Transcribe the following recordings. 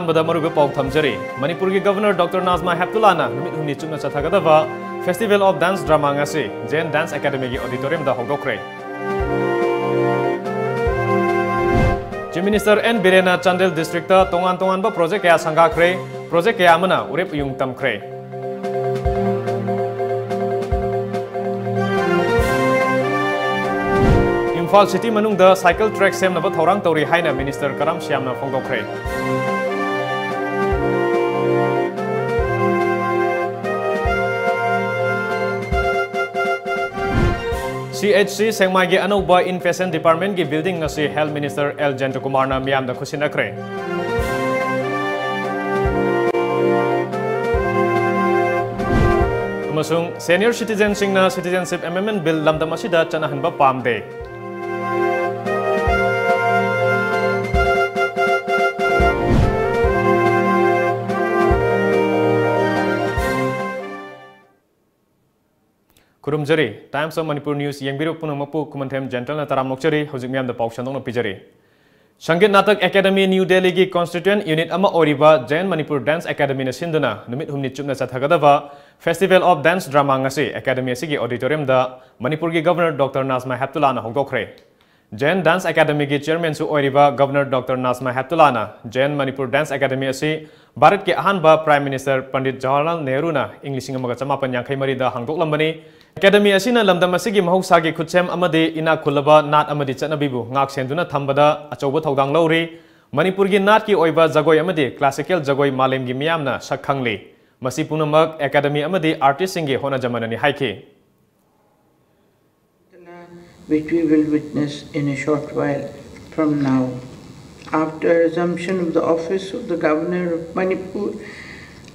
अहानबदा मरुबे पाउ थमजरी मणिपुर की governor Dr.Najma heptulla na numit humni chupna chathagadaba Festival of Dance Drama ngashi Jain Dance Academy auditorium da houdokhre Chief Minister N.Biren na Chandel districtta tonganba project ya sangakhre project ya amana urep-uyung tamkhre Imphal city manungda cycle track semnaba thourang touri haina Minister Karam shyam na houdokhre CHC Sekmai gi anauba In Patient Dept.gi building ngasi Health Minister L.Jayentakumar na miyam da khusinakre amasung senior citizen sing na citizenship amendment bill lamdam asida chanahanba pamde Kurumjari, Times of Manipur News, Yangbiru Punumapu, Kumantem, Gentle, Taram Mokchari, Hosimiam the Paukshandong Pijari. Sangit Natak Academy New Delhi Gi Constituent Unit Ama Oriba, Jain Manipur Dance Academy Sinduna, Numit humni chupna chathagadaba, Festival of Dance Drama ngasi, Academy Sigi Auditorium da, Manipur Gi Governor Dr.Najma heptulla na houdokhre. Jain Dance Academy Gi Chairman su Oriba, Governor Dr.Najma heptulla na, Jain Manipur Dance Academy asi, Bharat Ki Ahanba Prime Minister Pandit Jawaharlal Nehru na, English Ingamagatamapan Yankai Marida Hangdok Lambani, Academy asina lamdam asigi mahusagi khutchem amadi ina khulaba nat amadi chanabibu ngak senduna thambada achauba thodang lauri Manipur gi nat ki oiba jagoi amadi classical jagoi malem gi miyamna sakhangli masi punamak academy amadi artist singi hona jamanani haiki which we will witness in a short while from now after assumption of the office of the governor of Manipur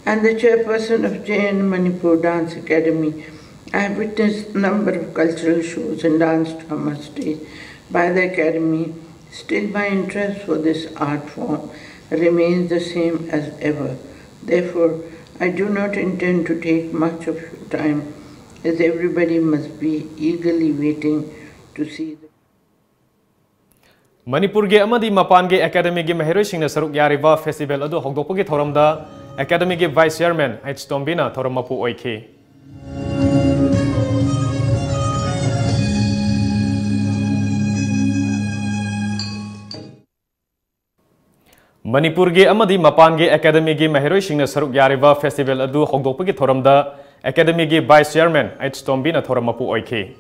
and the chairperson of Jain Manipur Dance Academy. I have witnessed a number of cultural shows and dance drama staged by the Academy. Still, my interest for this art form remains the same as ever. Therefore, I do not intend to take much of your time, as everybody must be eagerly waiting to see the Manipur ge amadi mapan ge Academy ge maheroi singna saruk yariba festival adu hogdokpagi thoramda Academy ge Vice Chairman H. Tombina thoramapu oikhi Manipur ge amadi mapan ge Academy ge maheroi singna saruk yariba festival adu hogdokpagi thoramda Academy ge Vice Chairman H. Tombina thoramapu oikhi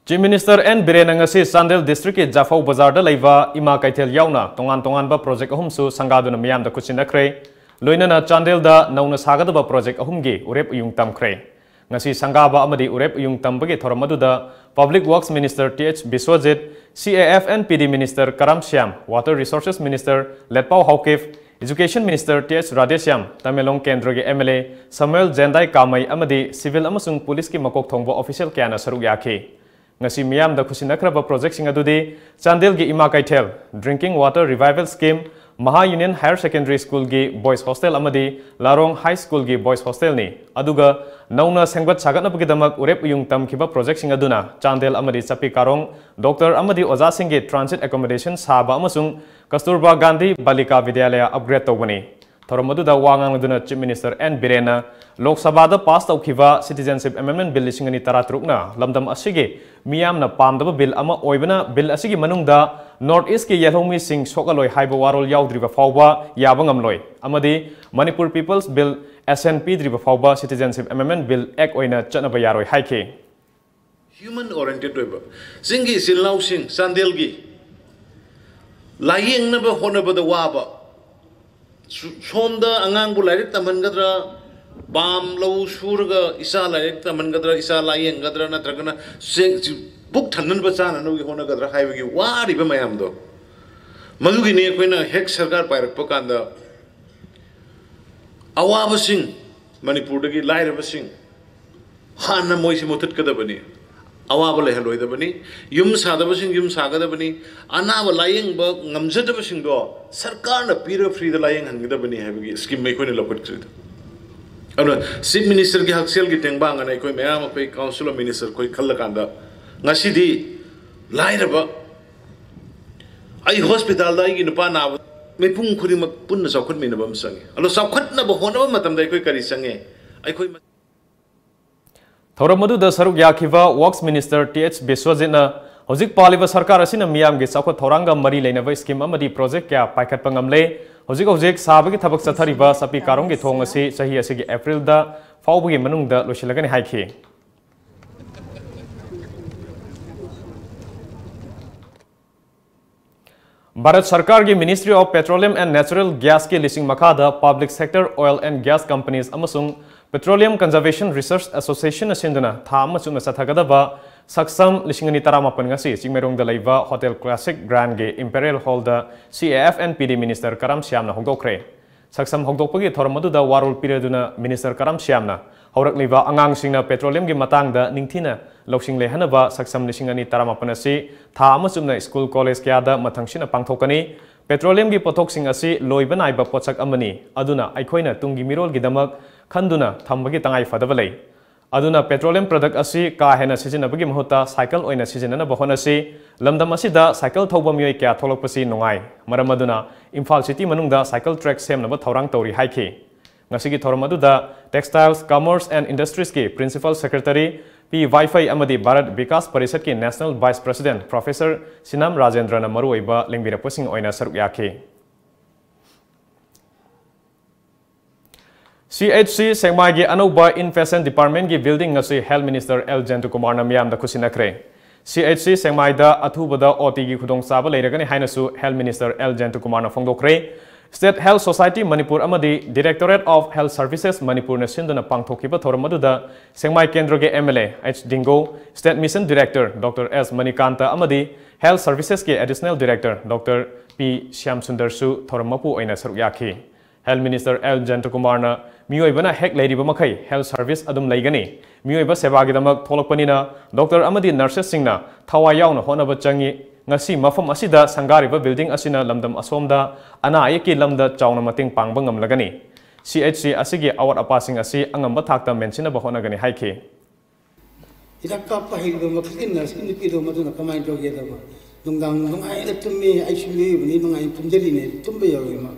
Chief Minister N.Biren ngasi Chandel district ke Jafau bazar da leiba ima kaithel yauna tonganba project ahum su sangaduna miyam da khusinakre loinana Chandel da nauna sagadaba project ahum ge urep-uyung tamkhre ngasi sangaba amadi urep-uyung tambagi thoramadu da Public Works Minister T.H. Biswajit CAF&PD Minister Karam Shyam Water Resources Minister Letpau Haukif Education Minister T.H. Radeshyam Tamelong Kendra ge MLA Samuel Jendai Kamai amadi civil amasung police ki makok thongba official kyana saruk yakhi ngasi miyam da khusinakhraba project sing adudi Chandel gi ima kaithel drinking water revival scheme Maha Union Higher Secondary School gi boys hostel amadi Larong High School gi boys hostel ni aduga nauna sengbat sagatnapagidamak urep-uyung tamkhiba project sing aduna Chandel amadi Chapi Karong doctor amadi oja sing gi transit accommodation saba amasung Kasturba Gandhi Balika Vidyalaya upgrade tawbani thoramadu da wangang aduna Chief Minister N.Biren na Lok Sabha da pass tawkhiba citizenship amendment bill 2013 na lamdam asigi miyam na pamdaba bill ama oibana bill asigi manungda North East ki yelhomi sing sokaloi haiba warol yaudriba fawba yabangam loi amadi Manipur People's Bill SNP driba fawba citizenship amendment bill act oina chatnaba yaroi haike human oriented oiba singi silnau sing Chandel gi layeng na ba honaba da waba somda angang bu lairik tamangadra bam lau surga isa lairik tamangadra isa layeng gadra natragana book thanan bachana no gi hona gadra haiba gi wari ba mayam do madugi ne koina hek sarkar pairak pakanda awaba sing Manipur dagi lairaba sing hana moisi motat kadabani awaba le haloi dabani yum sadaba sing yum sagadabani anaba layeng ba ngamjadaba sing do sarkar na pira free da layeng hangidabani haiba gi scheme me koina lokot krid ana Chief Minister gi haksel gi tengbang ana koi mayam koi council of minister koi khallakanda ngashi di lairaba ai hospital da gi nupa na ꯃꯤꯄꯨꯝ ꯈꯨꯗꯤꯡꯃꯛ ꯄꯨꯟꯅ ꯆꯥꯎꯈꯠꯃꯤꯟꯅꯕ ꯑꯃ ꯆꯪꯉꯤ ꯑꯗꯣ ꯆꯥꯎꯈꯠꯅꯕ ꯍꯣꯠꯅꯕ ꯃꯇꯝꯗ ꯑꯩꯈꯣꯏ ꯀꯔꯤ ꯆꯪꯉꯦ ꯑꯩꯈꯣꯏ ꯊꯧꯔꯝ ꯑꯗꯨꯗ ꯁꯔꯨꯛ ꯌꯥꯈꯤꯕ ꯋꯥꯛꯁ ꯃꯤꯅꯤꯁꯇꯔ ꯇꯤ.ꯑꯩꯆ. ꯕꯤꯁ꯭ꯋꯖꯤꯠꯅ ꯍꯧꯖꯤꯛ ꯄꯥꯜꯂꯤꯕ ꯁꯔꯀꯥꯔ ꯑꯁꯤꯅ ꯃꯤꯌꯥꯝꯒꯤ ꯆꯥꯎꯈꯠ ꯊꯧꯔꯥꯡꯒ ꯃꯔꯤ ꯂꯩꯅꯕ ꯁ꯭ꯀꯤꯝ ꯑꯃꯗꯤ ꯄ꯭ꯔꯣꯖꯦꯛ ꯀꯌꯥ ꯄꯥꯏꯈꯠꯄ ꯉꯝꯂꯦ ꯍꯧꯖꯤꯛ ꯁꯥꯕꯒꯤ ꯊꯕꯛ ꯆꯠꯊꯔꯤꯕ ꯁꯄꯤ ꯀꯥꯔꯣꯡꯒꯤ ꯊꯣꯡ ꯑꯁꯤ ꯆꯍꯤ ꯑꯁꯤꯒꯤ ꯑꯦꯄ꯭ꯔꯤꯜꯗ ꯐꯥꯎꯕꯒꯤ ꯃꯅꯨꯡꯗ ꯂꯣꯏꯁꯤꯜꯂꯒꯅꯤ ꯍꯥꯏꯈꯤ भारत सरकार की ministry of petroleum and natural gas की लिसिंग मखादा public sector oil and gas companies अमसुंग पेट्रोलियम कंजर्वेशन रिसर्च एसोसिएशन असिंदना था अमसुंग सथागदबा सक्सम लिसिंग अनि तरामापन ngasi चिंगमेरोंगदा लैबा होटल क्लासिक ग्रैंड के imperial hall the CAFNPD minister Karam Shyam ना होगदोखरे सक्सम होगदोपगी थोरम अदुदा वारोल पिरेदुना मिनिस्टर करम श्याम ना हौरकलिबा अंगांग सिंगना पेट्रोलियम की मतांगदा निंगथिना लौसिंग लेहनबा सक्सम लिसिंग अनि तरामापन असि था अमसुंगना स्कूल कॉलेज क्यादा मथंगसिना पांगथोकनी पेट्रोलियम की पोथोक्सिंग असि लोइबा नाइबा पोचक अमनी अदुना अइखोइना तुंगी मिरोल गिदमक खंदुना थंबगी तंगाई फदबा लೈ अदुना पेट्रोलियम प्रोडक्ट असि का हेना सिजनबगी महूता साइकल ओइना सिजननबा होनसि लमदम असिदा साइकल थौबा मियोय क्या थोलकपसि नोंगाई मरम अदुना इम्फाल सिटी मनुंगदा साइकल ट्रैक सेमनबा थौरांग तौरी हाइखि ngasi thoram aduda textiles commerce and industries ki principal secretary P Wi-Fi amadi Bharat Vikas Parishad ki national vice president professor Sinam Rajendra na maruiba lingbira posing oina saruk yakhi CHC Sekmai gi anauba In Patient Department ki building ngasi Health Minister L.Jayentakumar na miyam da khusinakre CHC Sekmai da athubada OT gi khudong saba leiragani hainasu Health Minister L.Jayentakumar na phongdokre State Health Society Manipur amadi Directorate of Health Services Manipur na sinduna pangthokiba thoram aduda Sekmai Kendra ge MLA H Dingo State Mission Director Dr. S Manikanta amadi Health Services ke Additional Director Dr. P Shyam Sundarsu thoram mapu oina saruk yakhi Health Minister L.Jayentakumar na miyoibana hek leiriba makai health service adum leigani miyoiba seba gi damak tholokpanina Dr. amadi nurses singna thawa yauna honaba changi ngasi mafam asida sangariba building asina lamdam asomda ana ayeki lamda chauna mating pangba ngamlagani CHC asigi awat apasing asi angamba thakta mention ba honagani haike idakka pahido makin nurse ni pido maduna kamai toge daba dungdang ngai da tummi ICU ni ngai tumjeli ne tumbe yawi ma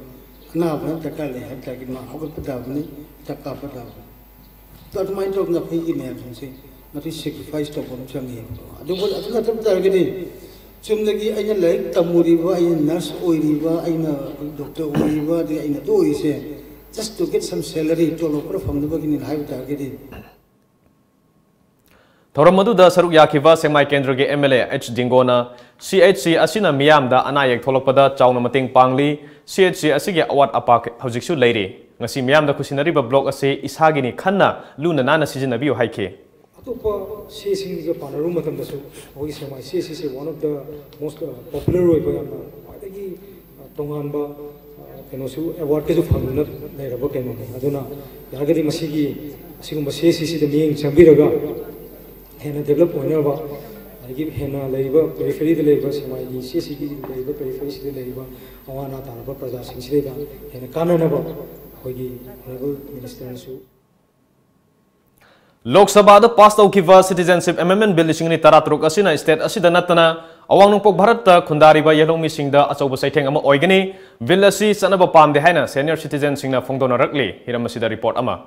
ana ba takale hatta ki ma hogal pada ni takka pada to mai tog na phi ne thonse mati sacrifice to bon changi adu bol adu na tum targani chumnagi aina lai tamuriba aina nurse oiriba aina doctor oiriba de aina do ise just to get some salary to lokra famdaba kini hai targeti thoram aduda saruk yakhiba Sekmai Kendra ge MLA H Dingona CHC asina miyamda anayek tholokpada chauna mating pangli CHC asigi awat apak hojiksu leiri ngasi miyamda khusinariba block ase isagini khanna luna nana sijinabiu haike Topa CHC is a panel room at the Semai. CHC is one of the most popular tonganba award of Hamuna, Aduna, Yagadi Masigi, Sigma CHC, the being Chambiraga, Hena develop whenever I give Hena labor, periphery the labor, Semai, CHC labor, periphery the labor, Awana, Tanaba, Pradas, Incident, and a Kananaba, Hogi, Honorable Minister. Lok Sabha da pass taukiba citizenship amendment bill lisingni taratruk asina state asida natana awang nungpok Bharat ta khundariba yelong misingda achauba saitheng ama oigani bill asi sanaba pamde haina senior citizen singna phongdona rakli hiram asida report ama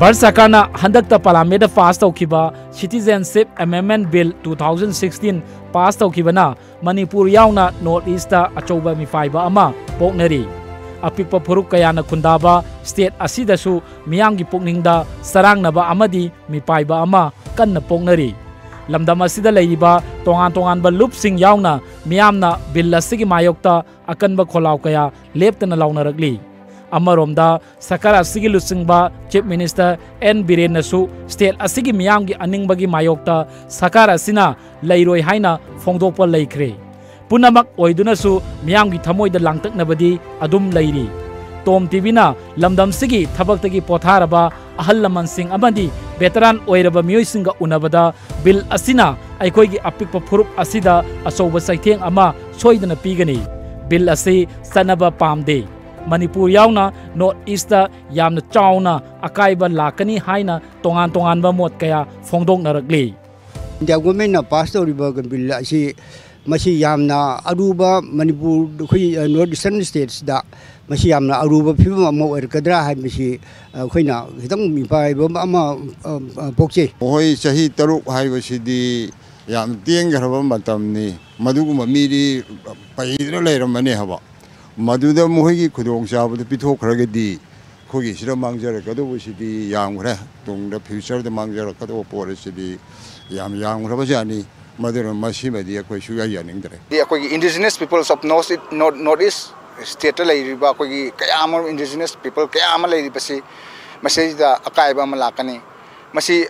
Bharat Sarkarna handakta Parliament pass taukiba Citizenship Amendment Bill 2016 pass taukibana Manipur yauna North East ta achouba mifaiba ama poknari apikpa phuruk kayana khundaba state asidasu miyamgi pokningda sarangnaba amadi mipaiba ama kanna poknari lamdam asida leiba tongan ba loop sing yauna miyamna bill asigi mayokta akanba kholaw kaya leptana launaragli Amaromda Sakara Sigi Lusingba Chief Minister N.Biren nasu state asigi miyamgi aningbagi mayokta Sakara sina lairoi haina phongdokpa laikre punamak oidunasu miyamgi thamoida langtaknabadi adum lairi Tom TV na lamdam sigi thabaktagi potharaba ahal laman sing amadi veteran oiraba miyoi singa unabada bill asina aikoigi apikpa phurup asida asoba saitheng ama soidana pigani bill asi sanaba pamde Manipur yauna North East yamna chauna akaiba lakani haina tongan ba mot kaya fongdong narakli. The government passed the river bill asi masi yamna aruba Manipur northeastern states da masi yamna aruba phiba mo kadra hai masi khoina hitang mipai ba ama pokche hoi chahi taruk hai basidi yam tieng garaba matamni maduguma miri paidra leiramani haba maduda mohi khudong sabada pithokragadi khogi sira mangjara kadu basidi yamgra tungda future da mangjara kadu polisidi yam rabajani Madura Mashimadi, the indigenous peoples of Northeast state, Kayama indigenous people, Kayama lady Pasi, Masi the Akaiba Malakani, Masi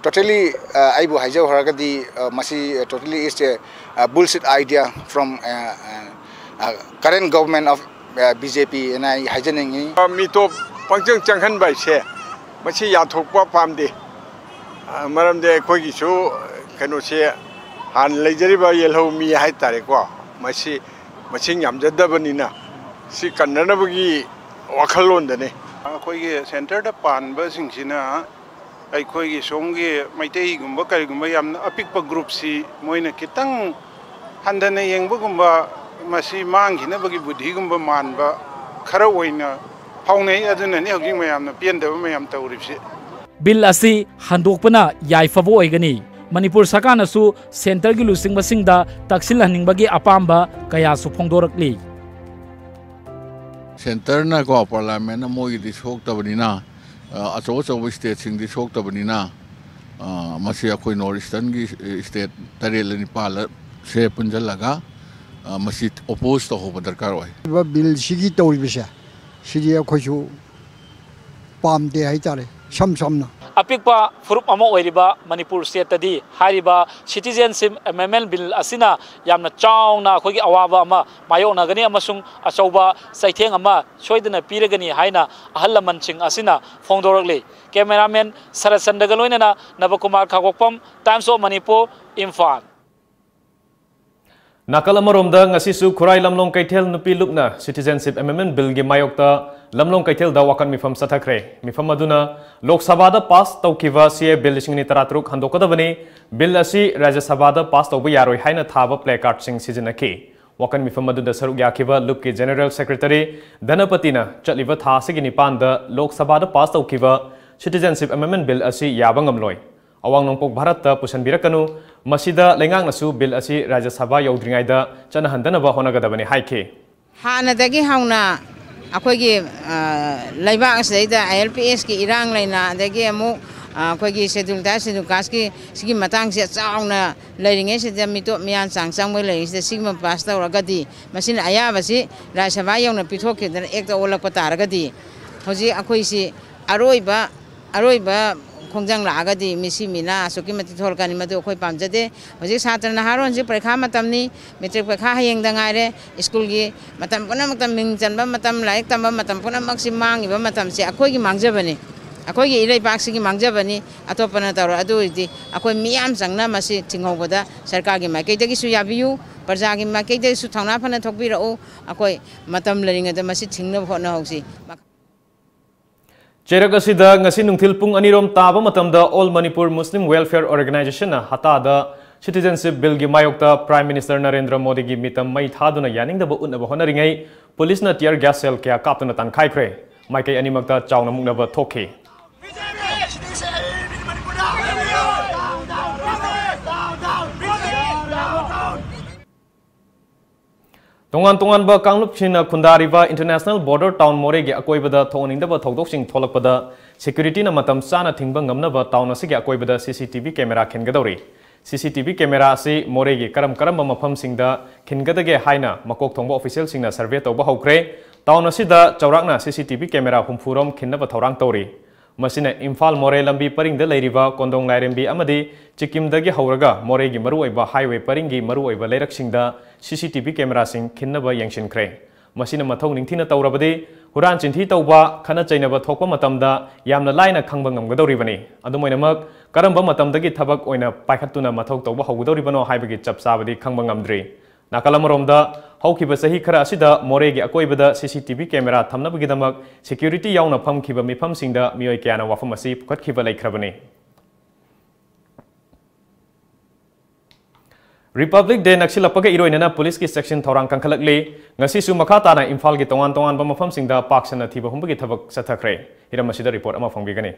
totally Ibu Hajo Haragadi, Masi totally is a bullshit idea from current government of BJP and I Hajaning. Mito Puncture Changhan by share, Masi Yatokwa Pamdi, Madam de Kogisho. Kano share and Lajariba yellow me high tarekwa. Mashi machine yam jadabanina. See Kandanabagi Wakalon the ne. Koi centered upon bursing Sina. I koi songi, my tay Gumbaka Gumbayam, a pickpa group see Moina Kitang, Handana Yang Bugumba, Masi Mang, he never give Higumba Manba, Karawina, Paune Adun and Yogimayam, Pienda Mayam Tauripsi. Bill asi handokpana yai favo egani. Manipur Sakana su center gi lusing basingda taksil haningbagi apamba kaya su phongdorakli. Center na ko parliament na mo gi sok tabanina acho state sing di sok tabanina masi akoi Northeastern gi state tarel ni pala se punjalaga masi oppose to hoba darkar oi. Bill sigi tawri bisa sigi akoi su pamde hai tare samna. Apikpa furup amo oiriba Manipur state tadi hariba citizenship amendment bill asina yamna chauna khogi awaba ama mayona gani amasung achauba saitheng ama soidana piragani haina ahalaman sing asina phongdorokli. Cameraman Sarasandagalonena Nabakumar Khagokpam, Times of Manipur, Imphal. Nakalamaromda ngasisu Kurai Lamlong Kaitel nupi lupna citizenship amendment bill gi mayokta Lamlong Kaitel da wakan mifam satakhre mifam aduna Lok Sabha da pass tawkiva CA bill 2033 handokadabani bill asi Rajya Sabha da pass tawba yaroi haina thaba placard sing sizinaki wakan mifam aduna saruk yakiva lup ki General Secretary Dhanapatina chatliva tha sigi nipan da Lok Sabha da pass tawkiva citizenship amendment bill asi yabangamloi awang nongpok Bharat ta pusanbirakanu masida lengang nasu bill asi Rajya Sabha yaudringai da chana handanaba honagadabani haike hana dagi hauna akogi laibak asida LPS ki irang laina dagi amu akogi schedule ta schedule kas ki sigi matang se chauna leiringe se mito mian sang mo leiring se sigma pass ta ragadi masin aya basi Rajya Sabha yauna pithok ke dan ek ta olak pataragadi hoji akoi si aroiba Kongjang lagadi misi mina suki mati tholkani madu khoi pamjade hoji satra naharon ji parekha matamni metric parekha hayeng dangaire school gi matam puna matam mingchanba matam laik tamba matam puna maksi mangiba matam se akoi gi mangjabani akoi gi ilai paksi gi mangjabani atopana tawra adu idi akoi miyam jangna masi thinghoboda sarkar gi makai tagi su yabiyu parja gi makai tagi su thangna phana thokbirao akoi matam leringa da masi thingna phona hosi Cherakasida ngasi nungthil pung anirom taba matamda All Manipur Muslim Welfare Organization na hatada citizenship bill gi mayokta Prime Minister Narendra Modi gi mitam mai thaduna yaningdaba unaba honaringai police na tear gas cell kya kaptuna tan khaikhre maikai animakta chauna mungnaba thokhi tongan ba kanglup china khundariba international border town more gi akoibada thoningdaba thogdoksing tholakpada security na matam sana thingba ngamnaba town asigi akoibada CCTV camera khengadori CCTV camera asi more gi karam mafam singda khengadage haina makok thongba official singna survey tawba hokre town asida chawrakna CCTV camera humfurom khinnaba thourang tori masina Imphal more lambi paring da leiriba kondong lairembi amadi chikim dagi hauraga more gi maru oiba highway paring gi maru oiba leirak singda CCTV camera sing khinnaba yangshin khre masina mathau ningthina tawrabadi huran chinthi tawba khana chainaba thokpa matamda yamna laina khangba ngamgadori bani adumoinamak karamba matamdagi thabak oina paikhatuna mathau tawba hawgadori bano haibagi chapsabadi khangba ngamdri nakalamromda haukiba sahi khara asida moregi akoibada CCTV camera thamnabagidamak security yauna phamkiba mifamsingda mioi kyana wafam asi pukhatkiba laikhrabani. Republic Day naksilappaga iroinana police ki section thourang kangkhalakle ngasi su makha na Imphal gi tongan ba mafamsingda paksana thiba humbagi thabak chathakhre hiramasida report ama phongbigani.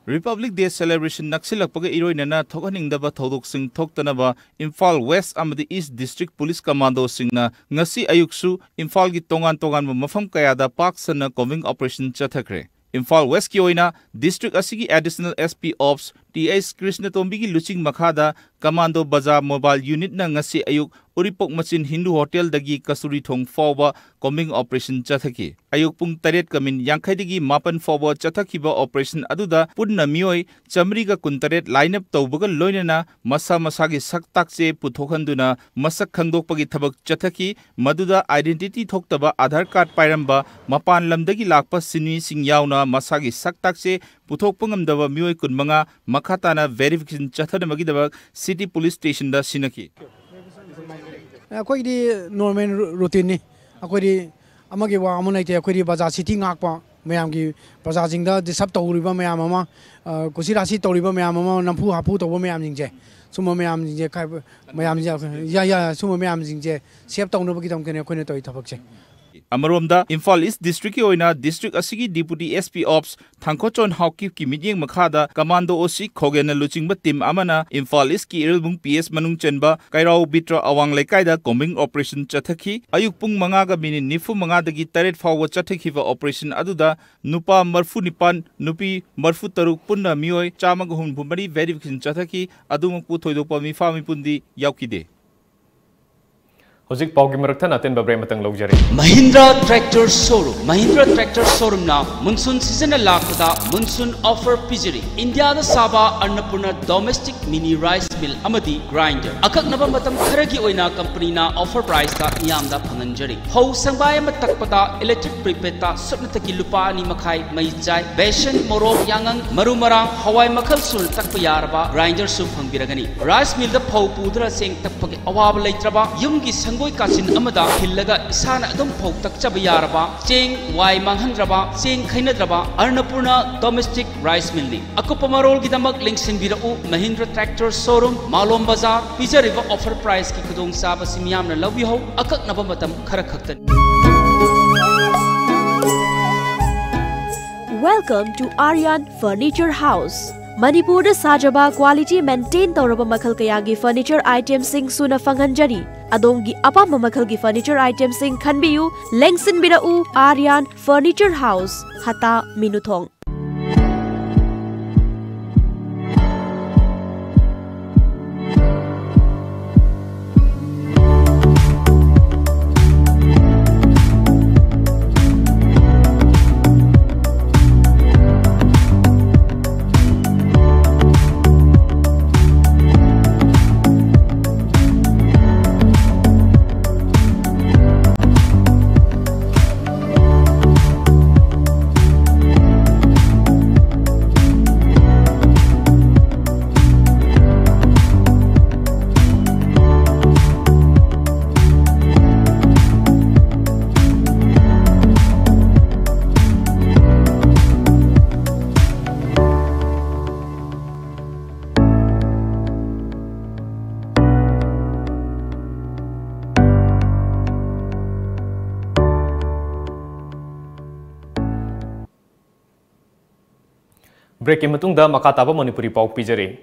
Republic Day celebration naksilakpaga iroinana thokaningdaba thodoksing thoktanaba Imphal West amadi East District Police Commando singna ngasi ayuksu Imphal gi tongan ba mafam kayada paksana combing operation chathakre. Imphal West ki oina district asigi additional SP Ops TS Krishna Tombigi luching makhada Commando Bazaar Mobile Unit na ngasi ayuk Uripok Machin Hindu Hotel dagi kasuri thong fawba combing operation chathaki. Ayuk pung taret kamin yangkhaidigi mapan fawba chathakiba operation aduda punna mioi chamriga kuntaret lineup tawbaga loinana masa masagi saktakche puthokhanduna masak khangdokpagi thabak chathaki maduda identity thoktaba Aadhaar card pairamba mapan lamdagi lakpa sini sing yauna masagi saktakche puthokpangamdaba mioi kunmanga makhatana verification chathadamagidaba city police station da sinaki. Akoi di normal routine ni akoi di amagi wa amunai te akoi di bazaar city ngakpa mayam gi bazaar jingda disap tawriba mayam ama kusirasi tawriba mayam ama nampu hapu tawba mayam jingje suma mayam jingje kai mayam ya suma mayam jingje sep tawno bagi tam kene akoi ne toy thabak che. Amaromda Imphal East District ki oina District asigi Deputy SP Ops Thangkochon Haukip ki midyeng makhada Commando OC Khogena luchingba team amana Imphal East ki Irelbung PS manung chenba Kairao Bitra Awang Lekaida combing operation chathaki ayukpung mangaga mini nifu mangadagi taret fawwa chathakhiba operation aduda nupa marfu nipan nupi marfu taruk punna mioi chamaga humbumari verification chathaki adumpu thoidopa mifa mipundi yaukide. Hojik paugi marakthana ten babre matang logjari. Mahindra Tractor Showroom. Mahindra Tractor Showroom na monsoon season lakada monsoon offer pijari. India da Saba Annapurna domestic mini rice mill amadi grinder. Akak naba matam kharagi oina company na offer price ta yamda phanganjari. Ho sangbay matakpata electric prepaid ta supnataki lupa ni makai mai chai besan morok yangang marumarang hawai makhal sul takpayarba grinder su phangbiragani. Rice mill da phau pudra seng takpagi awab leitraba yumgi Sangoi Kasin Amada, Hillaga, Sana Dom Pok, Takchabiyaraba, Ching, Wai Manghandraba, Ching Kainadraba, Arnapurna Domestic Rice Milling. Akupamarol Gidamak links in Virau, Mahindra Tractor Showroom, Malom Bazaar, Pizza River offer price Kikudong Saba Simiam na love you ho, Akak Nabamatam Karakaktan. Welcome to Aryan Furniture House. Manipur da sajaba quality maintain tauraba makhal kayagi furniture items sing suna fanghanjari. Adongi apamba makhal gi furniture items sing khanbiyu lengsin birau Aryan Furniture House Hata Minuthong. Break matungda makataba Manipuri pau pijari.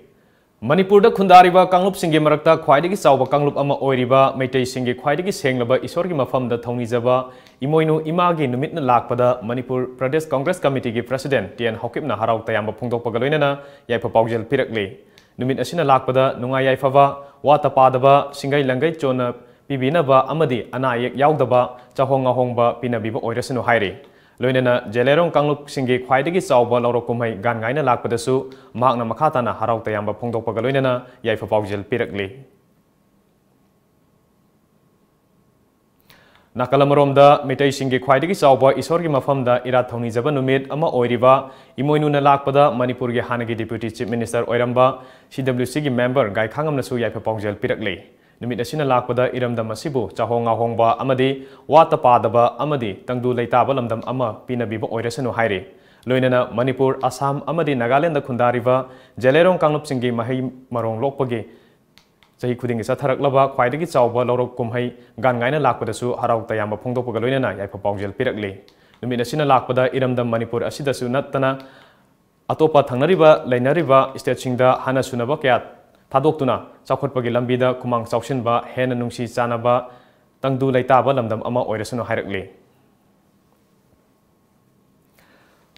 Manipur da khundariba kanglup singi marakta khwaidagi sauba kanglup ama oiriba meitei singi khwaidagi senglaba isorgi mafamda thaunijaba imoinu imagi numit na lakpada Manipur Pradesh Congress Committee gi President T.N. Haukip na harau tayamba phungdokpaga loinana yaipa paujel pirakli. Numit asina lakpada nunga yaifava wata padaba singai langai chona pibinaba amadi ana yek yaudaba chahonga hongba pinabiba oirasinu hairi. Loinena Jelerong Kanglup Singi Khwaidagi Sauba Lorokumai Gan Gaina Lakpadasu, Magna Makatana Harau Tayamba Pongdokpaga Loinena, Yaifa Paujel Pirakli. Nakalamaromda, Mitei Singi Khwaidagi Sauba, Isorgi Mafamda, Irathoni Zaba Numit, Ama Oiriba, Imoinuna Lakpada, Manipurgi Hanagi Deputy Chief Minister Oiramba, CWC member Gai Kangam Nasu Yaifa Paujel Pirakli. Numit asina lakpada iramdam asibu chahonga hongba amadi wata padaba amadi tangdu leitaba lamdam ama pinabiba oirasanu hairi. Loinana Manipur, Assam amadi Nagaland da khundariba Jelerong Kanglup singi mahai marong lokpagi Sahi khudingi satharaklaba khwaidagi chawba lorok kumhai gan ngaina lakpadasu harau tayamba phongdokpaga loinana yaipa paujel pirakli. Numit asina lakpada iramdam Manipur asidasu nattana atopa thangnariba lainariba state singda hana sunaba kya thadokuna chawkhotpagi lambida kumang chawshinba hena nungsi chanaba tangdu leitaba lamdam ama oirasunu hairakli.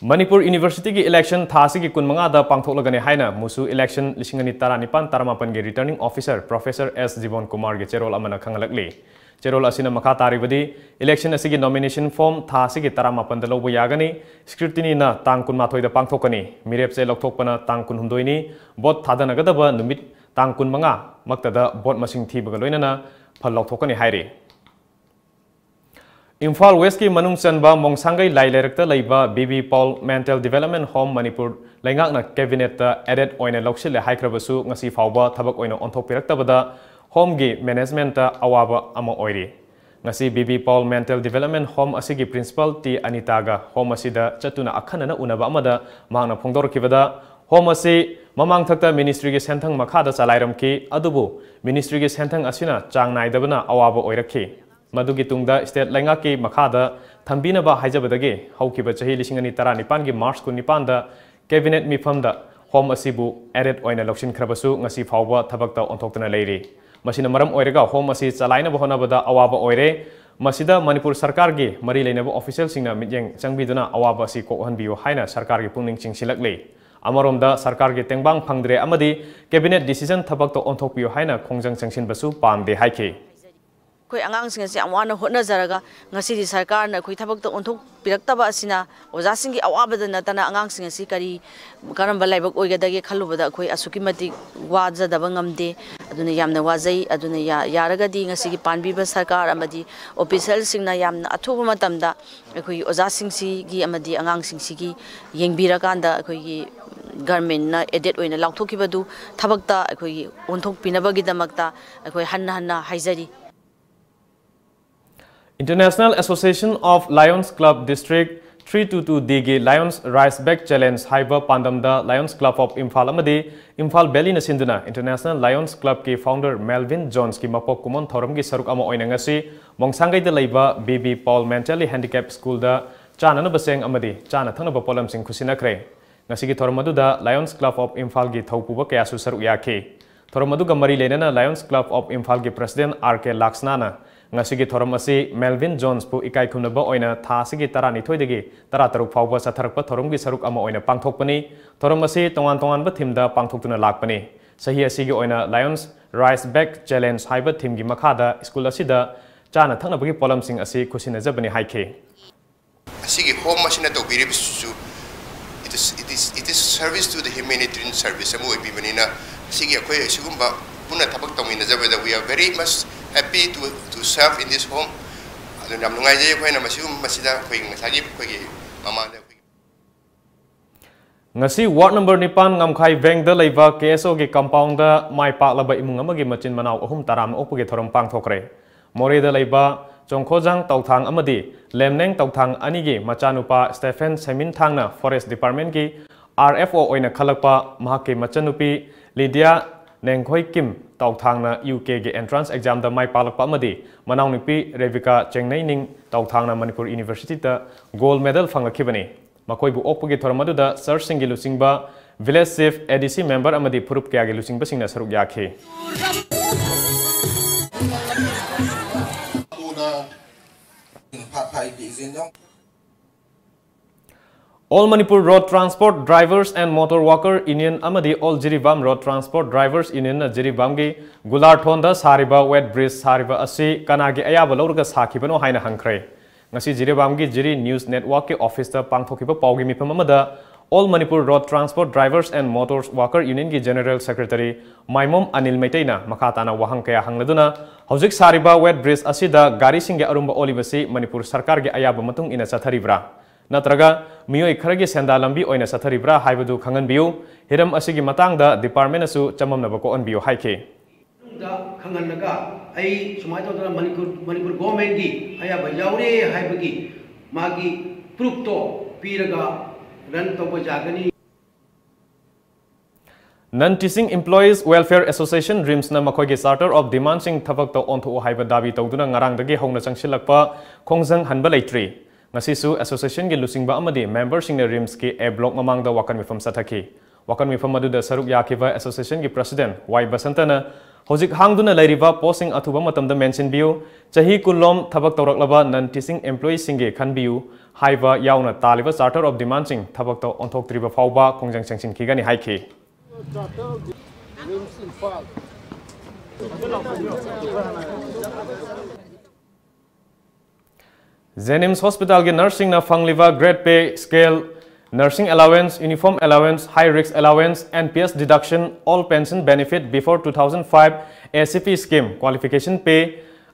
Manipur University ki election thasi ki kunmanga da pangthoklagane haina musu election lisingani taranipan taramapan ge returning officer Professor S. Jayentakumar ge cherol amana khangalakli. Cherol asina makha taribadi election asigi nomination form thasi ki taramapan da lobo yagani scrutiny na tang kun mathoi da pangthokani mirep che lokthokpana tang kun humdoi ni bot thadanagadaba numit tang kun manga maktada bot masing thibaga loinana phal lokthokani hairi. Imphal West ki manung chanba mongsangai lailerakta leiba BB Paul Mental Development Home Manipur laingakna cabinet ta added oina lokshile haikrabasu ngasi fawba thabak oina onthokpiraktabada home gi management ta awaba ama oiri. Ngasi BB Paul Mental Development Home asigi principal T Anitaga home asida chatuna akhanana unaba amada mangna phongdorkibada home asi mamang thakta ministry gi senthang makhada chalairamki adubu ministry gi senthang asina chang naidabana awaba oirakhi. Madugi tungda state laingaki makhada thambinaba haijabadagi haukiba chahi lisingani taranipan gi March 19 da cabinet mifamda home asibu added oina lokshin khrabasu ngasi fawba thabakta onthoktana leiri. Masina maram oiraga home asi chalaina bahona bada awaba oire masida Manipur sarkar gi mari leinaba official singna mityeng changbiduna awaba si kokhanbiyo haina sarkar gi pungning chingsilakle. Amaromda sarkar gi tengbang phangdre amadi cabinet decision thabakta onthokpiyo haina khongjang changsinbasu pamde haike. Koi angang singa si amwana hotna zaraga ngasi di sarkar na koi thabak ta onthok piraktaba asina oja singi awabada natana angang singa si kari karam balai bak oigadage khalubada koi asuki mati waja daba ngamde aduna yamna wajai aduna yaraga di ngasi gi panbi ba sarkar amadi official singna yamna athoba matamda koi oja singsi gi amadi angang singsi gi yengbira kanda koi gi government na edit oina lauthokibadu thabakta koi onthok pinabagi damakta koi hanna haijari. International Association of Lions Club District 322D Lions Rise Back Challenge Haiba Pandamda Lions Club of Imphal amadi Imphal Valley na sinduna International Lions Club ki founder Melvin Jones ki mapok kumon thoram ki saruk ama oina ngasi mongsangai da leiba BB Paul Mentally Handicapped School da chana na baseng amadi chana thangna ba polam sing khusinakre ngasi ki thoram adu da Lions Club of Imphal gi thaupuba kaya su saruk yakhe thoram adu ga mari lenana Lions Club of Imphal gi president RK Laksnana ngasigi thoram asi Melvin Jones pu ikai khumnaba oina thasigi tarani thoidagi tarataruk phawba satharakpa thorumgi saruk ama oina pangthokpani thoram asi tongan ba thimda pangthoktuna lakpani sahi asigi oina Lions Rise Back Challenge haiba thimgi makhada school asida chana thangnabagi polam sing asi khusina jabani haike asigi home machine to biribisu it is service to the humanitarian service amu ibimanina asigi akoi asigumba puna thabak tawina jabada we are very much happy to serve in this home. Ngasi ward number 9 ngamkhai vengda leiba KSO gi compound da mai paklaba imung amagi machin manau ahum taram opge thoram pangthokre. More da leiba chongkhojang tauthang amadi lemneng tauthang ani gi machanupa Stephen Semin thangna Forest Department gi RFO oina khalakpa mahake machanupi Lydia Nengkhoi Kim tauthangna UK ge entrance exam da mai palakpa amadi manaunipi Revika Chengnai ning tauthangna Manipur University ta gold medal fangakhibani makoi bu okpagi thoramadu da search singi lusingba village safe ADC member amadi purup kya ge lusingba singna saruk yakhe All Manipur Road Transport Drivers and Motor Worker Union amadi All Jiribam Road Transport Drivers Union na Jiribam gi Gular Thonda sariba wet bridge sariba asi kanagi ayaba lawrga sakhibano haina hangkhre ngasi Jiribam gi Jiri News Network ke office ta pangthokiba pawgi mipam amada All Manipur Road Transport Drivers and Motor Worker Union gi General Secretary Maimom Anil Meitaina makhatana wahang kaya hangladuna hojik sariba wet bridge asida gari singge arumba olibasi Manipur sarkar gi ayaba matung ina chatharibra Natraga miyoi kharagi senda lambi oina satharibra haibadu khangan biu hiram asigi matang da department asu chamam nabako on biu haike दा खंगनगा आई सुमाय तो Manipur government की अयाब यावरे हाइबगी मागी proof तो पीरगा run तब जागनी Non-teaching Employees Welfare Association RIMS na makhoi Charter of Demand sing thabak to ontho haiba dabi tawduna ngarang dagi hongna changsilakpa khongjang hanba leitri ngasi su association gi lusingba amadi member sing na RIMS ki a block mamang da wakan mifam sathaki wakan mifam adu da saruk yakiba association gi president Y Basantana hojik hangduna lairiba posting athuba matam da mention biu chahi kulom thabak tawraklaba non-teaching employees sing gi khan biu haiba yauna taliba Charter of Demand sing thabak to onthok triba fawba khongjang changsin khigani haiki Jenims Hospital ke nursing na fangliva grade pay scale, nursing allowance, uniform allowance, high risk allowance, NPS deduction, all pension benefit before 2005 ACP scheme qualification pay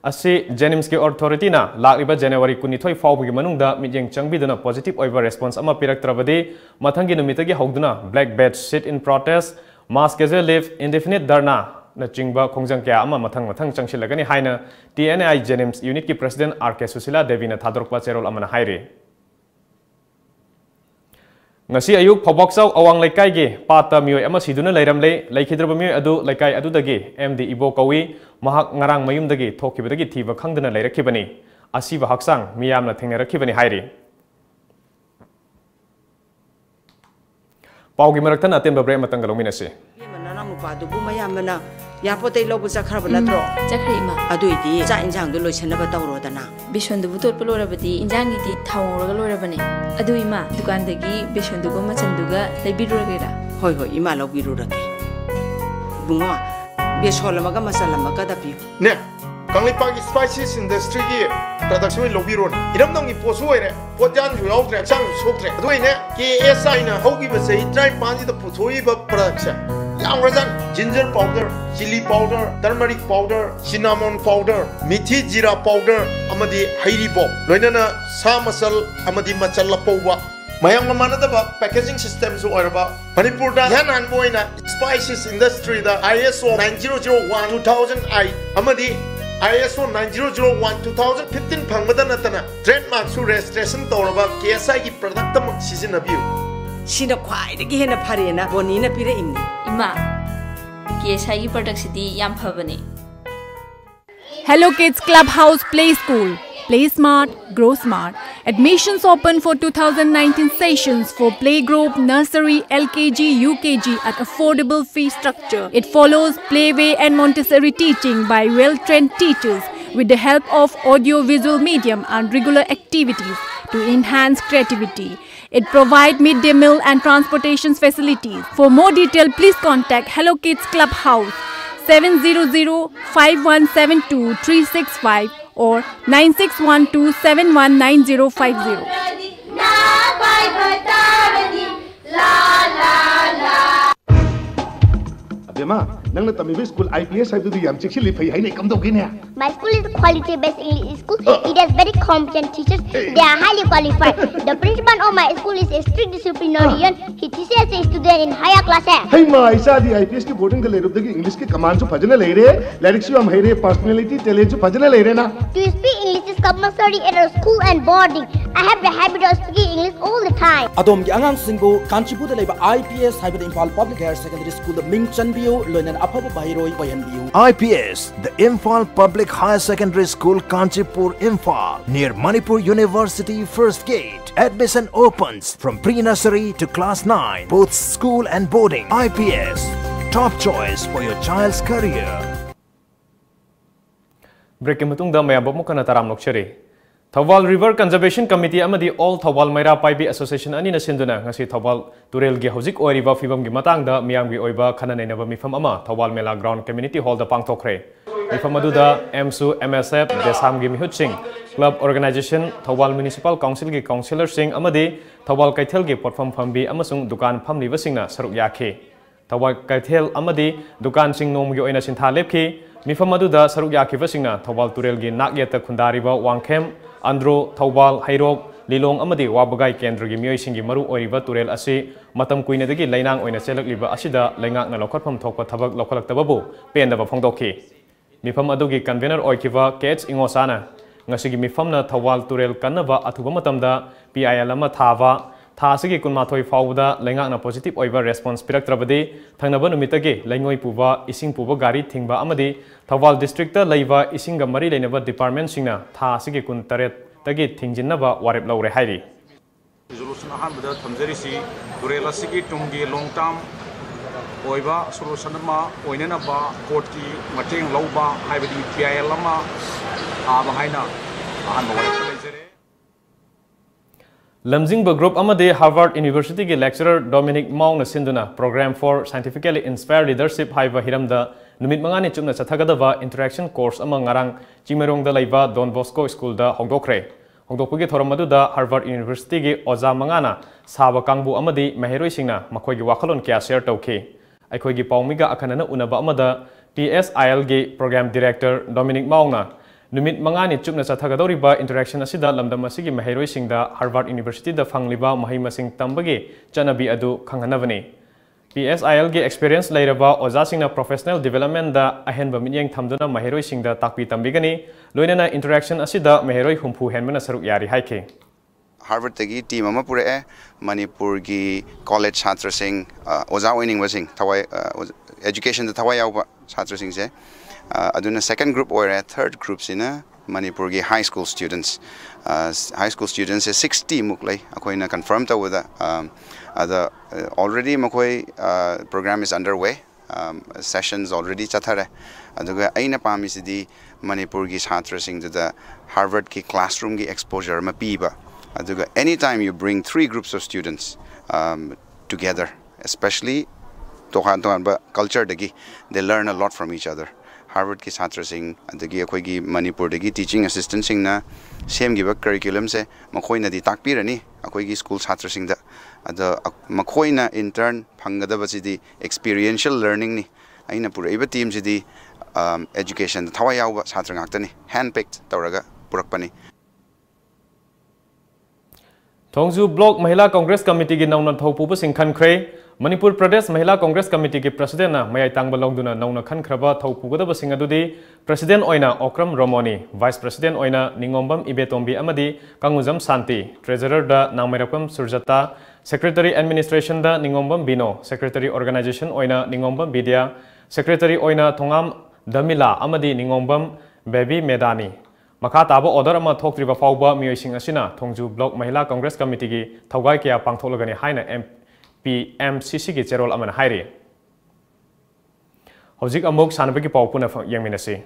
asi Jenims ke authority na lakliba January 22 fawbagi manungda mijeng changbiduna positive over response ama piraktrabadi mathangi numitagi hawduna black badge sit in protest mass casual leave indefinite dharna na chingba khongjang kya ama mathang changsilagani haina TNI Jenims unit ki president RK Susila Devi na thadorpa cherol amana haire ngasi ayuk phoboksaw awang laikai gi pata mioi ama siduna leiramle laikhidraba mioi adu laikai adu dagi MD Ibo kawi mahak ngarang mayum dagi thokibadagi thiba khangdana leirakibani asiba haksang miyamna thengnarakibani haire paugi maraktan atemba bre matang galongminase manang nupa du bu mayamna yapote lobu chakhra natro chakhri ma aduidi cha injang du loisanaba tawro dana bishon du butot polorabadi injang gi thawraga lorabane adui ma dukan dagi bishon du go machanduga leibiruragera hoi hoi ima lobirurake bungo besholamaga masalamaga dapi ne Kanglipagi spices industry gi production lobiron iram nang posu ere pojan ju yautre chang soktre aduine KSI na hogi ba sei try panji da puthoi ba production yang razan ginger powder chili powder turmeric powder cinnamon powder mithi jira powder amadi hairi bo loinana sa masal amadi machalla powwa mayang manadaba packaging system so oraba Manipur da yanan boina spices industry da ISO 9001 2008 amadi ISO 9001-2015 phangmada natana trademark su registration tawraba KSI gi product tam sizinabiu sina khwai de gi hena pharena boni na pire imni ima KSI gi product sidi yam phabane Hello Kids Clubhouse Play School. Play smart, grow smart. Admissions open for 2019 sessions for playgroup, nursery, LKG, UKG at affordable fee structure. It follows playway and Montessori teaching by well-trained teachers with the help of audio-visual medium and regular activities to enhance creativity. It provides midday meal and transportation facilities. For more detail, please contact Hello Kids Clubhouse 700-5172-365 or 9612719050. Abema, nang natamibi school IPS have to yam chikshi lipay haine kam dogi ne. My school is a quality-based English school. It has very competent teachers. They are highly qualified. The principal of my school is a strict disciplinarian. He teaches the student in higher classes. Hey ma, isa di IPS ki boarding the lerup dagi English ki command so phajna le rahe, lyrics am hai rahe, personality talent so phajna le rahe na. To speak English is compulsory at our school and boarding. I have the habit of speaking English all the time. Adom ki angang singbo Kanchipu da leba IPS haibada Imphal Public Higher Secondary School da Ming Chanbiyo loinan aphabu bahiroi bayanbiyo. IPS, the Imphal Public Higher Secondary School, Kanchipur, Imphal, near Manipur University First Gate. Admission opens from pre-nursery to class 9, both school and boarding. IPS, top choice for your child's career. Breaking matungda mayabok mo kana taram lokshari. Thawal River Conservation Committee amadi All Thawal Maira Paibi Association ani na sinduna ngasi Thawal Turel gi hojik oiriba fibam gi matangda miyam gi oiba khananeinaba mifam ama Thawal Mela Ground Community Hall da pangthokre. Mifam aduda MSU MSF Desam gi mihut sing Club Organization Thawal Municipal Council gi councillor sing amadi Thawal Kaithel gi potfam fambi amasung dukan famliba singna saruk yakhe. Thawal Kaithel amadi dukan sing nom gi oina sintha lepki mifam aduda saruk yakhiba singna Thawal Turel gi nakyeta khundariba wangkhem Andro, Thawal, Hairok, Lilong amadi Wabagai Kendra gi mioi singi maru oiriba turel asi matam kuinadagi lainang oina chelakliba asida laingak na lokhatpham thokpa thabak lokhalaktababu pendaba phongdokhi mifam adugi convener oikiva KH Ingosana ngasigi mifamna Thawal turel kannaba athuba matamda PIL ama thava Thasigi kunmathoi fawda laingak na positive oiba response piraktrabadi thangnaba numitagi laingoi puba ising puba gari thingba amadi Thawal districtta laiba isinga mari leinaba department singna thasigi kun taret tagi thingjinaba warep laure hairi resolution ahanbada thamjarisi turela sigi tunggi long term oiba solution ma oinanaba court ki mateng lauba haibadi PIL ama aba haina ahanba warep laijare Lamjingba Group amade Harvard University ki lecturer Dominic Maung na sinduna Program for Scientifically Inspired Leadership haiba hiramda numit mangani chupna chathagadaba interaction course amang ngarang Chimerongda laiba Don Bosco School da houdokhre houdokhpagi thoram aduda Harvard University ki oja mangana saba kangbu amadi maheroi singna makhoi gi wakhalon kya share tawkhi aikhoi gi pawmiga akhanana unaba amada TSIL gi Program Director Dominic Maung na Numit mangani chupna chathagadoriba interaction asida lamdam asigi maheroi singda Harvard University da fangliba mahai masing tambagi chanabi adu khanghanabani PSIL gi experience lairaba oja singna professional development da ahenba minyang thamduna maheroi singda takpi tambigani loinana interaction asida maheroi humpu henmana saruk yari haike Harvard tagi team ama pure Manipur gi college chhatra sing oja oining wasing thawai education da thawai yaw chhatra sing se aduna second group or third group sina Manipur gi high school students is 60 muklai akoina confirm ta with already makoi program is underway sessions already chathare aduga aina pami sidi Manipur gi chhatra sing da Harvard ki classroom gi exposure ma piba aduga anytime you bring 3 groups of students together especially tonganba culture dagi they learn a lot from each other Harvard ki chhatra sing adagi akhoi gi Manipur dagi teaching assistant sing na same gi curriculum se makhoi na di takpirani akhoi gi school chhatra sing da ada makhoi na intern phangada basidi experiential learning ni aina pura iba team sidi education thawai yaw chhatra ngaktani hand picked tawraga purakpani Thongju Block Mahila Congress Committee gi nauna thopu sing khankhre Manipur Pradesh Mahila Congress Committee ki President na mayai tangba longduna nauna khankraba thopu gadaba sing adudi President oina Okram Romoni Vice President oina Ningombam Ibetombi amadi Kangujam Santi Treasurer da Nangmerakam Surjata Secretary Administration da Ningombam Bino Secretary Organization oina Ningombam Bidya Secretary oina Thongam Damila amadi Ningombam Baby Medani Makha taba order ama thoktriba fawba miyoising asina Thongju Block Mahila Congress Committee gi thawgai kya pangtholagani haina MCC ki cherol amana hairi hojik amok sanabagi pawpuna yangminasi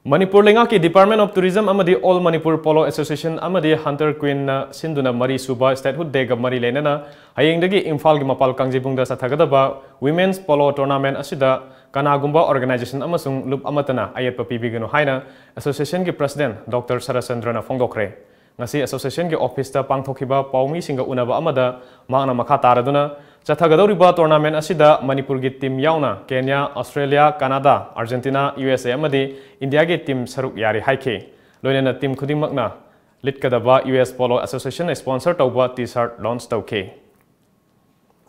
Manipur lenga ki Department of Tourism amadi All Manipur Polo Association amadi Hunter Queen na sinduna mari suba statehood day ga mari lenana hayengdagi Imphal gi mapal kangjibungda sathagadaba Women's Polo Tournament asida kanagumba organization amasung loop amatana ayat papibiganu haina association gi president Dr. Sarasandrana Fongdokhre ngasi association gi office ta pangthokiba pawmi singa unaba amada mangna makha taraduna chathagadoriba tournament asida Manipur gi team yauna Kenya Australia Canada Argentina USA amadi India gi team saruk yari haike loinana team khudingmakna litkadaba US Polo Association sponsor tawba t-shirt launch tawke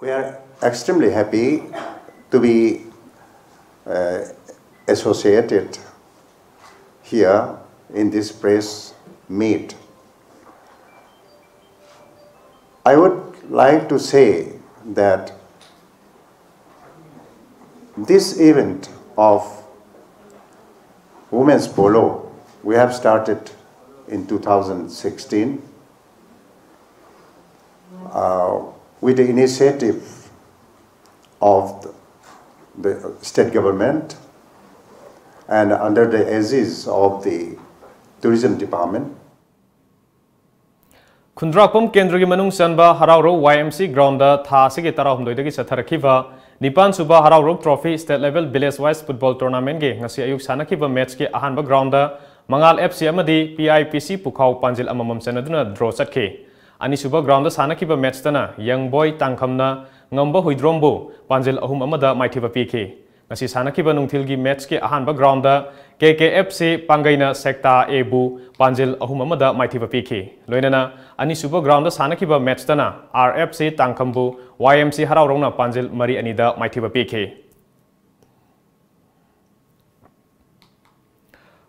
We are extremely happy to be associated here in this press meet. I would like to say that this event of women's polo we have started in 2016 with the initiative of the state government and under the aegis of the tourism department. Khundrakpam Kendra gi manung sanba Harauro YMC ground da tha sigi tarahumdoi dagi satharakhiba Nipan suba Harauro trophy state level village wise football tournament gi ngasi ayuk sanakhiba match gi ahanba ground da Mangal FC amadi PIPC Pukhau Panjil amamam sanaduna draw chatke Anisuba ground Sanakiba Metstana, Young Boy Tankamna, Ngamba Huidrombo, Panjil Ahum Amada Maitiba PK. Nasi Sanakiba Nungtilgi Metski Ahanba Grounda, KKFC Pangaina Sekta Ebu, Panjil Ahum Amada Maitiba PK. Loinana, Anisuba ground Sanakiba Metstana, RFC Tankambu, YMC Haraurona Panjil Mari Anida Maitiba PK.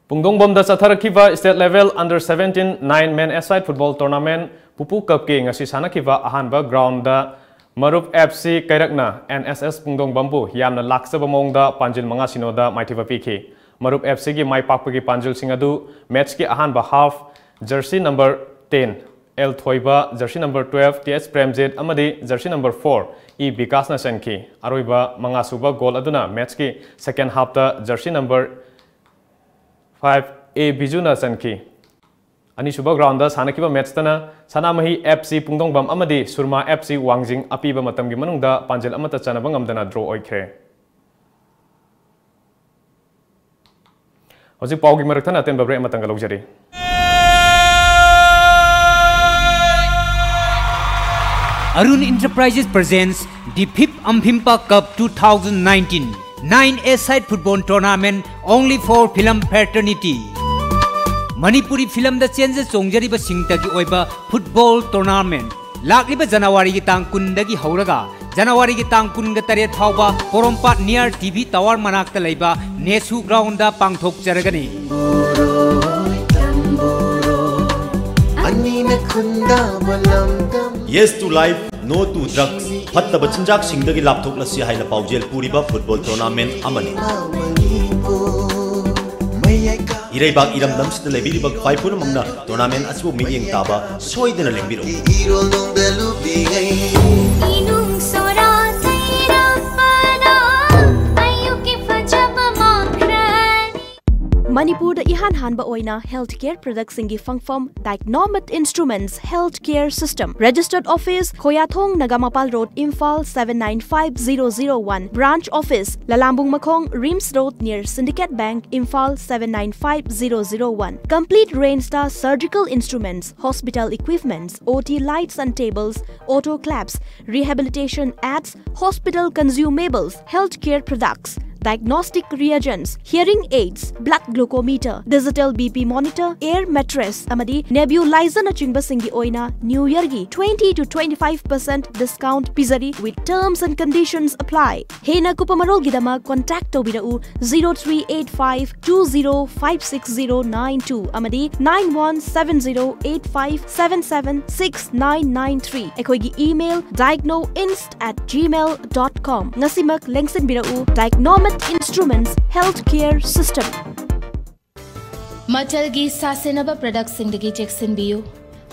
Pungdongbom da Chathagadaba State Level Under 17 9-man aside football tournament Pupu Cup ke ngasi sanakiba ahanba ground da Marup FC Kairakna NSS Pungdongbambu yamna laksaba mongda panjil manga sinoda maitiba PK. Marup FC gi mai pakpagi panjil singadu match ki ahanba half jersey number 10 L Thoiba jersey number 12 TS Premjit amadi jersey number 4 E Bikasna Senki aroiba manga suba goal aduna match ki second half da jersey number 5 A Bijuna Sanki. Anisuba ground da Sanakiba Metstana, Sanamahi FC Pungdongbam Amadi, Surma FC Wangjing Apiba Matamgi Manungda, Panjil Amata Chanabangam draw oikre. Hosi Paugi Maratana Tembabre Matangalojari. Arun Enterprises presents the 5th Imphal Cup 2019. 9-a-side football tournament only for film fraternity. Manipuri film da changes songjari ba singtagi oiba football tournament. Lakliba January gi tang kun dagi hauraga January gi tang kun ga tare thawba Porompat near TV Tower manakta leiba Nesu ground da pangthok charagani. Yes to life, no to drugs. Hatta bachinjak singdagi lapthok lasi haina paujel puriba football tournament amani. Ireibak iram damsida lebiribak faipuna mangna tournament asibu miyeng taba soidena lengbiro. Manipur da ihan hanba oina healthcare products singi fangfam Numit Instruments Healthcare System. Registered office Khoyathong Nagamapal Road Imphal 795001. Branch office Lalambung Makhong Rims Road near Syndicate Bank Imphal 795001. Complete range star surgical instruments, hospital equipments, OT lights and tables, auto claps, rehabilitation aids, hospital consumables, healthcare products, diagnostic reagents, hearing aids, blood glucometer, digital BP monitor, air mattress, amadi nebulizer na chingba singi oina New Year gi 20 to 25% discount pizari with terms and conditions apply. Haina kupamarol gidama contact tobirau 038520569092 amadi 917085776993. Ekoigi email diagnoinst@gmail.com. Ngasimak lengsen birau Numit Instruments Healthcare System. Machalgi sasenaba products singdagi Jackson Biu.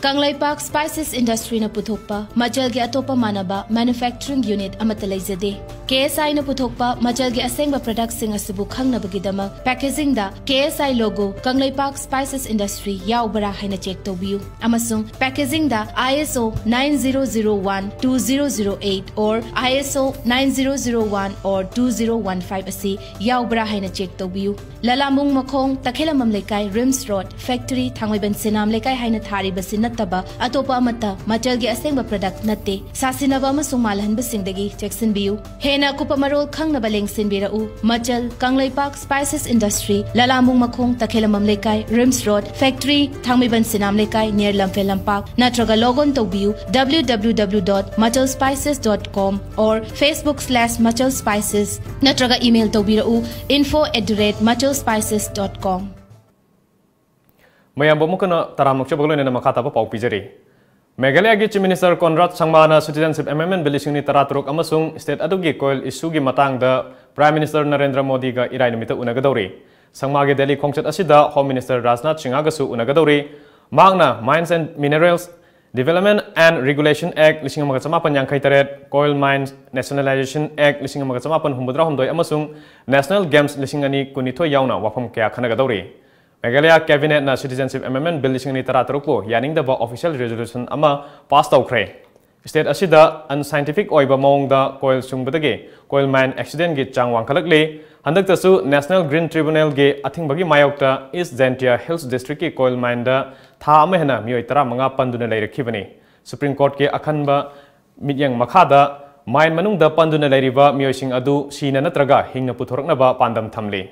Kanglaipak Spices Industry na puthokpa Machalgi atopa manaba manufacturing unit amatalajade. KSI na puthokpa Machalgi asengba products sing asibu khangnabagidama packaging da KSI logo Kanglaipak Spices Industry yaubara haina check tobiu. Amasung packaging da ISO 9001-2008 or ISO 9001 or 2015 asi yaubara haina check tobiu. Lalamung Makhong Takhela Mamlekai Rims Road Factory Thangwaiban Sinam Lekai haina thari basin taba atopa amata Machalgi asengba product natte sasinaba amasung malhan basingdagi Jackson Biu. Hena kupamarol khangnaba lengsinbirau Machal Kanglaipak Spices Industry Lalambung Makhong Takhelamam Lekai Rims Road Factory Thangmiban Sinam Lekai near Lamphel Lampak natraga logon tobiu www.machalspices.com or Facebook/machalspices natraga email tobirau info@machalspices.com. Mayam bumukana taramukcha baglo nena makata pa pau pijari. Meghalaya gi Chief Minister Conrad Sangmana Citizenship Amendment Bill ising ni taraturok amasung state adugi coil issue gi matang da Prime Minister Narendra Modi ga irai numita unagadori. Sangma gi Delhi khongchat asida Home Minister Rajnath Singh agasu unagadori. Magna Mines and Minerals Development and Regulation Act lising magachamapan yang kaitaret Coal Mines Nationalization Act lising magachamapan humbudra humdoi amasung National Games lising ani kunito yauna wapam kaya khanagadori. Meghalaya Cabinet na Citizenship Amendment Bill lising ni taraturok yaning da ba official resolution ama pass auditorium. State asida unscientific oiba maungda coal sungbadagi coal mine accident gi chang wangkhalakli handak tasu National Green Tribunal gi athingbagi mayokta East Zentia Hills District ki coal mine da tha ama hena mioi tara manga panduna leirakhibani Supreme Court ke akhanba mityang makhada main manungda panduna lairiba mioising adu sina natraga hingna puthorknaba pandam thamli.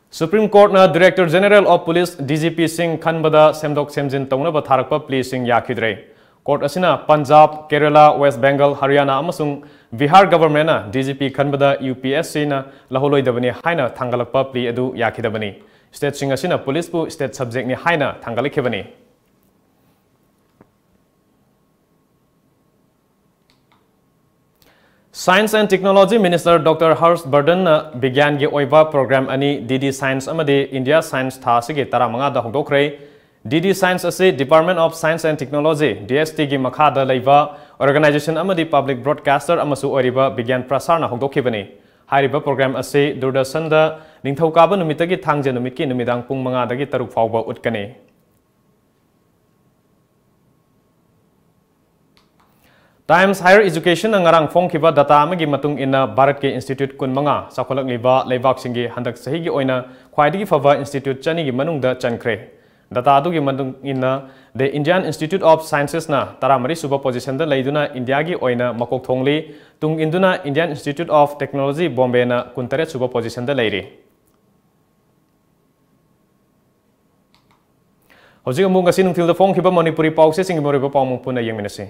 Supreme Court na Director General of Police DGP Singh Khanbada semdok semjin taunaba tharakpa plea sing yakidre. Court asina Punjab, Kerala, West Bengal, Haryana amasung Bihar government na DGP Khanbada UPSC na laholoidabani haina thangalakpa plea adu yakidabani. State sing asina police pu state subject ni haina thangalikhibani. Science and Technology Minister Dr. Birden began ge oiba program ani DD Science amade India Science tha sige taramanga da houdokhre. DD Science ase Department of Science and Technology DST gi makhada leiba organization amadi public broadcaster amasu oiriba began prasarna houdokhibani. Hairiba program ase Durdarshan da ningthaukaba numitagi thangje numitki numidang pung manga dagi taruk fawba utkane. Times Higher Education ngarang phong kiba data amagi matung ina Bharat ke Institute kun manga sakholak liba leibak singi handak sahi gi oina khwaidigi fava institute chani gi manungda chankhre. Data adu gi matung ina the Indian Institute of Sciences na taramari suba position da leiduna India gi oina makok thongli tung induna Indian Institute of Technology Bombay na kuntare suba position da leiri. Hojig amung ngasi nungthil da phong kiba Manipuri pause singi moriba pawmung puna yengminasi.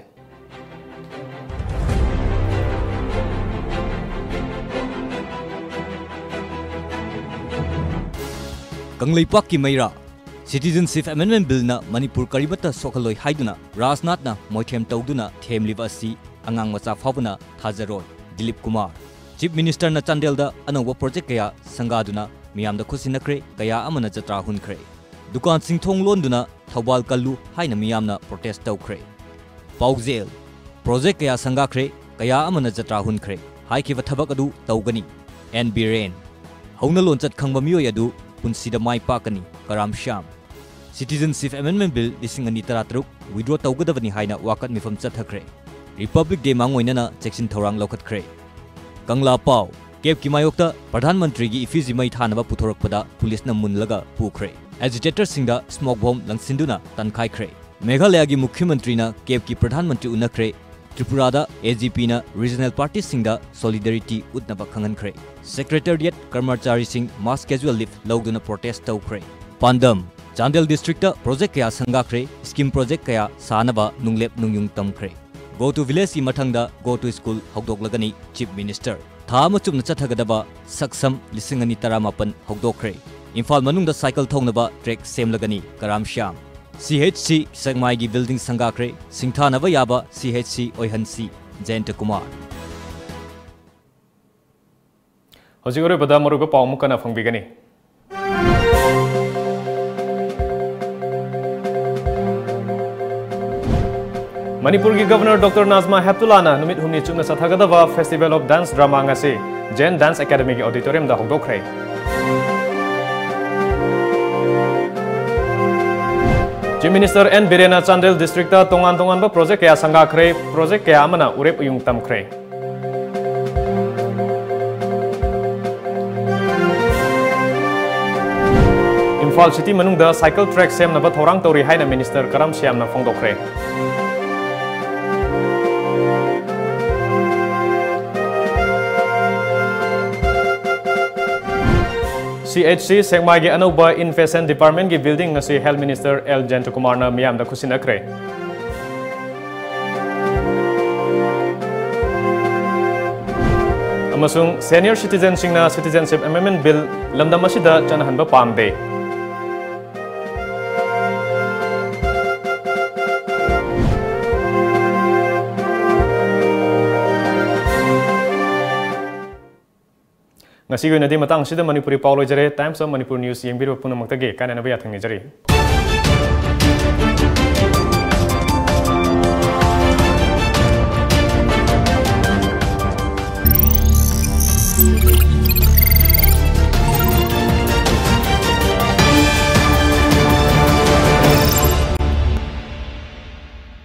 Kangleipak ki Maira Citizenship Amendment Bill na Manipur karibata sokaloi haiduna Rajnath na moithem tawduna themliba asi angang macha phawna thajaroi Dilip Kumar Chief Minister na Chandel da anoba project kaya sangaduna miyamda khusinakre kaya amana jatra hunkhre dukan singthong londuna thawbal kallu haina miyamna protest tawkhre Paujel project kaya sangakhre kaya amana jatra hunkhre haikiba thabak adu tawgani N.Biren hauna lonchat khangba miyoi adu Punsida Mai Pakani, Karam Shyam. Citizenship Amendment Bill Disingani Taratruk, withdraw Taugadavani Haina Wakat Mifam Chathagadaba. Republic Day Mangoinana, Section Thourang Lokatkre. Kangla Pau, Cape Kimayokta, Pradhan Mantri gi Ifizi Mai Thanaba Puthorokpada, Police na Munlaga, Pukre. Agitator Singda, Smoke Bomb Langsinduna, Tankai Meghalaya gi Mukhyamantri na Cape ki Pradhan Mantri Unakre. Tripurada AGP na Regional Party Singda Solidarity Utnaba Khangankre. Secretariat Karmachari Singh Mass Casual Leave Logduna Protest Tawkhre. Pandam Chandel Districtta Project kaya sangakhre Scheme Project kaya sanaba nunglep nungyung tamkhre. Go to village ki mathangda Go to School houdoklagani Chief Minister. Tha ama chupna chathagadaba saksam 2018 houdokhre. Imphal manungda cycle thongnaba track semlagani Karam Shyam. CHC Sekmai gi building sangakhre singthanaba yaba CHC oihansi J.N.Kumar. Hojigore bada maruba pawmukana fangbigani. Manipur ki Governor Dr.Najma heptulla na numit humni chupna chathagadaba Festival of Dance Drama ngasi Jain Dance Academy gi auditorium da houdokhre. Chief Minister N.Biren na Chandel districtta tonganba project kaya sangakhre project kaya amana urep-uyung tamkhre. Imphal city manungda cycle track semnaba thourang touri haina Minister Karam shyam na phongdokhre. CHC Sekmai gi anoba In Patient Dept.gi building ngasi Health Minister L.Jayentakumar na miyamda khusinakre. Amasung senior citizen singna Citizenship Amendment Bill lamdam asida chanahanba pamde. Ngasi ko na di matang sida Manipuri Paulo jare Times of Manipur News yang biru punamagtage kanana baya thangni jare.